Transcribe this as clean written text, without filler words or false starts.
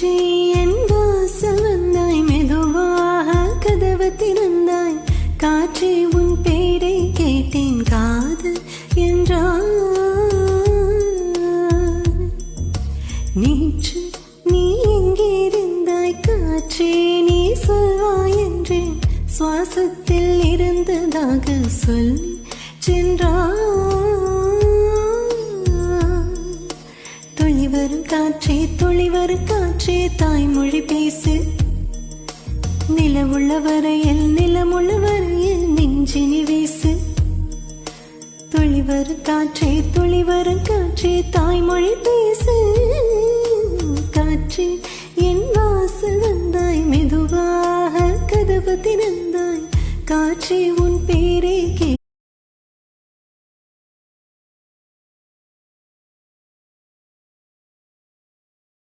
காற்றே என் வாசல் வந்தாய், மெதுவாக கதவு திறந்தாய். காற்றே உன் பேரை கேட்டேன், காதல் என்றாய். நேற்று நீ எங்கே இருந்தாய் காற்றே, நீ சொல்வாய் என்றேன். சுவாசத்தில் இருந்ததாக சொல்லி சென்றாய். துளிவரும் காற்றே, துளிவரும் காற்றே, தாய்மொழி பேசு. நிலவுள்ள வரையில், நிலமுள்ள வரையில் நெஞ்சினி வீசு. துளிவரும் காற்றே, துளிவரும் காற்றே, தாய்மொழி பேசு. காற்றே என் வாசல் வந்தாய், மெதுவாக கதவு திறந்தாய். காற்றே உன் பேரை